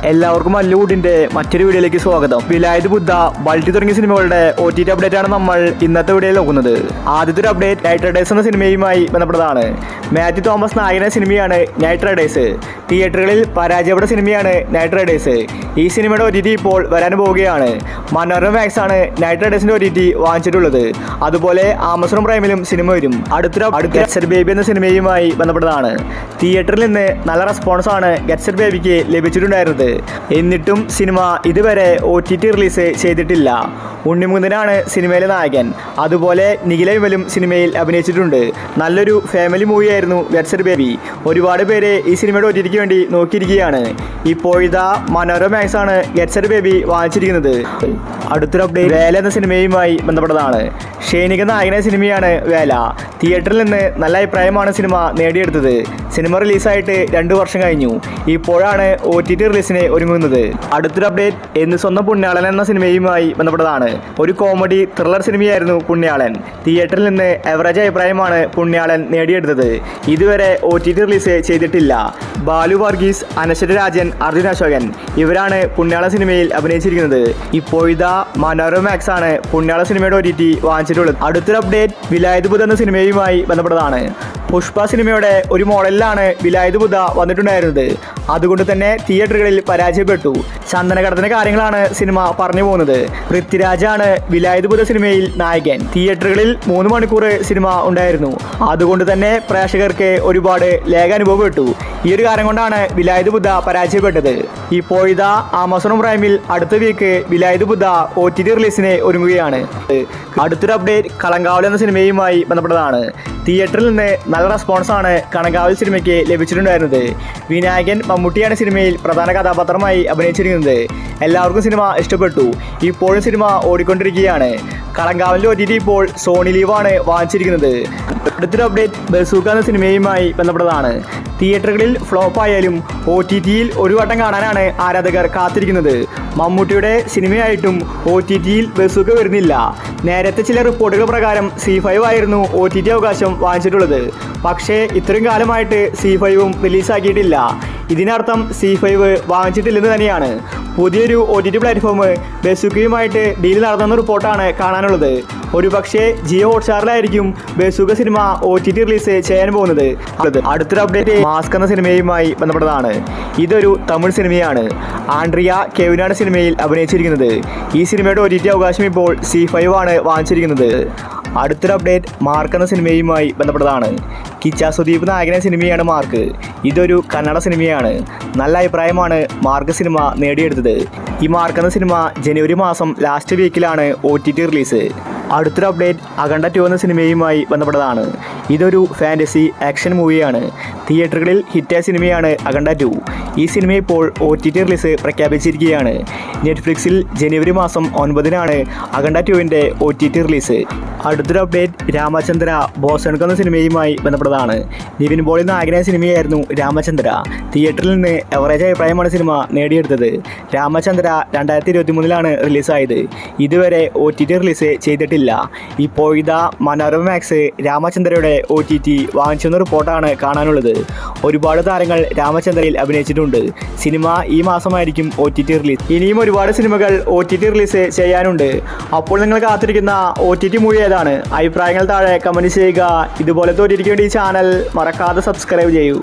എല്ലാവർക്കും മല്ലുവുഡിന്റെ മറ്റൊരു വീഡിയോയിലേക്ക് സ്വാഗതം. വിലായത് ബുദ്ധ, ബൾട്ടി തുടങ്ങിയ സിനിമകളുടെ OTT അപ്ഡേറ്റ് ആണ് നമ്മൾ ഇന്നത്തെ വീഡിയോയിൽ നോക്കുന്നത്. ആദ്യത്തെ ഒരു അപ്ഡേറ്റ് നൈറ്റ് റൈഡേഴ്സ് എന്ന സിനിമയുമായി ബന്ധപ്പെട്ടതാണ്. മാത്യു തോമസ് നായകന സിനിമയാണ് നൈറ്റ് റൈഡേഴ്സ്. തിയേറ്ററുകളിൽ പരാജയപ്പെട്ട സിനിമയാണ് നൈറ്റ് റൈഡേഴ്സ്. ഈ സിനിമയുടെ OTT ഇപ്പോൾ വരാൻ പോവുകയാണ്. മനോരമ മാക്സ് ആണ് നൈറ്റ് റൈഡേഴ്സിന്റെ OTT വാങ്ങിച്ചിട്ടുള്ളത്. അതുപോലെ ആമസോൺ പ്രൈമിലും സിനിമ വരും. അടുത്ത ഗെറ്റ് സെറ്റ് ബേബി എന്ന സിനിമയുമായി ബന്ധപ്പെട്ടതാണ്. തിയേറ്ററിൽ നിന്ന് നല്ല റെസ്പോൺസ് ആണ് ഗെറ്റ് സെറ്റ് ബേബിക്ക് ലഭിച്ചിട്ടുണ്ടായിരുന്നത്. എന്നിട്ടും സിനിമ ഇതുവരെ OTT റിലീസ് ചെയ്തിട്ടില്ല. ഉണ്ണിമുകുന്ദനാണ് സിനിമയിലെ നായകൻ. അതുപോലെ നിഖില വിമലും സിനിമയിൽ അഭിനയിച്ചിട്ടുണ്ട്. നല്ലൊരു ഫാമിലി മൂവിയായിരുന്നു ഗെറ്റ് സെറ്റ് ബേബി. ഒരുപാട് പേര് ഈ സിനിമയുടെ OTTക്ക് വേണ്ടി നോക്കിയിരിക്കുകയാണ്. ഇപ്പോഴിതാ മനോരമ മാക്സ് ആണ് ഗെറ്റ് സെറ്റ് ബേബി വാങ്ങിച്ചിരിക്കുന്നത്. അടുത്തൊരു അപ്ഡേറ്റ് വേല എന്ന സിനിമയുമായി ബന്ധപ്പെട്ടതാണ്. ഷൈനിക നായകന സിനിമയാണ് വേല. തിയേറ്ററിൽ നിന്ന് നല്ല അഭിപ്രായമാണ് സിനിമ നേടിയെടുത്തത്. സിനിമ റിലീസായിട്ട് 2 വർഷം കഴിഞ്ഞു. ഇപ്പോഴാണ് OTT റിലീസിന് ഒരുങ്ങുന്നത്. അടുത്തൊരു അപ്ഡേറ്റ് എന്ന് സ്വന്തം പുണ്യാളൻ എന്ന സിനിമയുമായി ബന്ധപ്പെട്ടതാണ്. ഒരു കോമഡി ത്രില്ലർ സിനിമയായിരുന്നു പുണ്യാളൻ. തിയേറ്ററിൽ നിന്ന് എവറേജ് അഭിപ്രായമാണ് പുണ്യാളൻ നേടിയെടുത്തത്. ഇതുവരെ OTT റിലീസ് ചെയ്തിട്ടില്ല. ബാലു വർഗീസ്, അനശ്വര രാജൻ, അർജുൻ അശോകൻ ഇവരാണ് പുണ്യാള സിനിമയിൽ അഭിനയിച്ചിരിക്കുന്നത്. ഇപ്പോഴിതാ മനോരമ മാക്സ് ആണ് പുണ്യാള സിനിമയുടെ OTT വാങ്ങിച്ചിട്ടുള്ളത്. അടുത്തൊരു അപ്ഡേറ്റ് വിലായത് ബുദ്ധ എന്ന സിനിമയുമായി ബന്ധപ്പെട്ടതാണ്. പുഷ്പ സിനിമയുടെ ഒരു മോഡലിലാണ് വിലായത് ബുദ്ധ വന്നിട്ടുണ്ടായിരുന്നത്. അതുകൊണ്ട് തന്നെ തിയേറ്ററുകളിൽ പരാജയപ്പെട്ടു. ചന്ദനകടത്തിന്റെ കാര്യങ്ങളാണ് സിനിമ പറഞ്ഞു പോകുന്നത്. പൃഥ്വിരാജാണ് വിലായത് ബുദ്ധ സിനിമയിൽ നായകൻ. തിയേറ്ററുകളിൽ 3 മണിക്കൂർ സിനിമ ഉണ്ടായിരുന്നു. അതുകൊണ്ട് തന്നെ പ്രേക്ഷകർക്ക് ഒരുപാട് ലേഖ അനുഭവപ്പെട്ടു. ഈ ഒരു കാരണം കൊണ്ടാണ് വിലായത് ബുദ്ധ പരാജയപ്പെട്ടത്. ഇപ്പോഴിതാ ആമസോൺ പ്രൈമിൽ അടുത്ത വീക്ക് വിലായത് ബുദ്ധ OTT റിലീസിന് ഒരുങ്ങുകയാണ്. അടുത്തൊരു അപ്ഡേറ്റ് കളങ്കാവൽ എന്ന സിനിമയുമായി ബന്ധപ്പെട്ടതാണ്. തിയേറ്ററിൽ നിന്ന് നല്ല റെസ്പോൺസാണ് കളങ്കാവൽ സിനിമയ്ക്ക് ലഭിച്ചിട്ടുണ്ടായിരുന്നത്. വിനായകൻ മമ്മൂട്ടിയാണ് സിനിമയിൽ പ്രധാന കഥാപാത്രമായി അഭിനയിച്ചിരിക്കുന്നത്. എല്ലാവർക്കും സിനിമ ഇഷ്ടപ്പെട്ടു. ഇപ്പോഴും സിനിമ ഓടിക്കൊണ്ടിരിക്കുകയാണ്. കളങ്കാവലിൻ്റെ OTT ഇപ്പോൾ സോണി ലീവാണ് വാങ്ങിച്ചിരിക്കുന്നത്. അടുത്തൊരു അപ്ഡേറ്റ് ബസൂക്ക എന്ന സിനിമയുമായി ബന്ധപ്പെട്ടതാണ്. തിയേറ്ററുകളിൽ ഫ്ലോപ്പ് ആയാലും OTTയിൽ ഒരു വട്ടം കാണാനാണ് ആരാധകർ കാത്തിരിക്കുന്നത്. മമ്മൂട്ടിയുടെ സിനിമയായിട്ടും OTTയിൽ ബസൂക്ക വരുന്നില്ല. നേരത്തെ ചില റിപ്പോർട്ടുകൾ പ്രകാരം C5 ആയിരുന്നു OTT അവകാശം വാങ്ങിച്ചിട്ടുള്ളത്. പക്ഷേ ഇത്രയും കാലമായിട്ട് C5ഉം റിലീസാക്കിയിട്ടില്ല. ഇതിനർത്ഥം C5 വാങ്ങിച്ചിട്ടില്ലെന്ന് തന്നെയാണ്. പുതിയൊരു OTT പ്ലാറ്റ്ഫോം ബസൂക്കയുമായിട്ട് ഡീൽ നടത്തുന്ന റിപ്പോർട്ടാണ് കാണാനുള്ളത്. ഒരുപക്ഷെ ജിയോ ഹോട്ട്സ്റ്റാറിലായിരിക്കും ബസൂക്ക സിനിമ OTT റിലീസ് ചെയ്യാൻ പോകുന്നത്. അടുത്തൊരു അപ്ഡേറ്റ് മാസ്ക് എന്ന സിനിമയുമായി ബന്ധപ്പെട്ടതാണ്. ഇതൊരു തമിഴ് സിനിമയാണ്. ആൻഡ്രിയ കെവിനാണ് സിനിമയിൽ അഭിനയിച്ചിരിക്കുന്നത്. ഈ സിനിമയുടെ OTT അവകാശം ഇപ്പോൾ C5 ആണ് വാങ്ങിച്ചിരിക്കുന്നത്. അടുത്തൊരു അപ്ഡേറ്റ് മാർക്ക് എന്ന സിനിമയുമായി ബന്ധപ്പെട്ടതാണ്. കിച്ച സുദീപ് നായകന സിനിമയാണ് മാർക്ക്. ഇതൊരു കന്നഡ സിനിമയാണ്. നല്ല അഭിപ്രായമാണ് മാർക്ക് സിനിമ നേടിയെടുത്തത്. ഈ മാർക്ക് എന്ന സിനിമ ജനുവരി മാസം ലാസ്റ്റ് വീക്കിലാണ് OTT റിലീസ്. അടുത്തൊരു അപ്ഡേറ്റ് അഖണ്ഡ 2 എന്ന സിനിമയുമായി ബന്ധപ്പെട്ടതാണ്. ഇതൊരു ഫാൻറ്റസി ആക്ഷൻ മൂവിയാണ്. തിയേറ്ററുകളിൽ ഹിറ്റായ സിനിമയാണ് അഖണ്ഡ 2. ഈ സിനിമ ഇപ്പോൾ OTT റിലീസ് പ്രഖ്യാപിച്ചിരിക്കുകയാണ്. നെറ്റ്ഫ്ലിക്സിൽ ജനുവരി മാസം 9-നാണ് അഖണ്ഡ 2ൻ്റെ OTT റിലീസ്. അടുത്തൊരു അപ്ഡേറ്റ് രാമചന്ദ്ര ബോസൺക് എന്ന സിനിമയുമായി ബന്ധപ്പെട്ടതാണ്. നിവിൻ പോളി നായകനായ സിനിമയായിരുന്നു രാമചന്ദ്ര. തിയേറ്ററിൽ നിന്ന് എവറേജ് അഭിപ്രായമാണ് സിനിമ നേടിയെടുത്തത്. രാമചന്ദ്ര 2023-ലാണ് റിലീസായത്. ഇതുവരെ OTT റിലീസ് ചെയ്തിട്ടില്ല. ഇപ്പോഴിതാ മനോരമ മാക്സ് രാമചന്ദ്രയുടെ OTT വാങ്ങിച്ചെന്ന റിപ്പോർട്ടാണ് കാണാനുള്ളത്. ഒരുപാട് താരങ്ങൾ രാമചന്ദ്രയിൽ അഭിനയിച്ചിട്ടുണ്ട്. സിനിമ ഈ മാസമായിരിക്കും OTT റിലീസ്. ഇനിയും ഒരുപാട് സിനിമകൾ OTT റിലീസ് ചെയ്യാനുണ്ട്. അപ്പോൾ നിങ്ങൾ കാത്തിരിക്കുന്ന OTT മൂവി ഏതാണ്? അഭിപ്രായങ്ങൾ താഴെ കമൻറ്റ് ചെയ്യുക. ഇതുപോലത്തെ OTTക്ക് വേണ്ടി ഈ ചാനൽ മറക്കാതെ സബ്സ്ക്രൈബ് ചെയ്യൂ.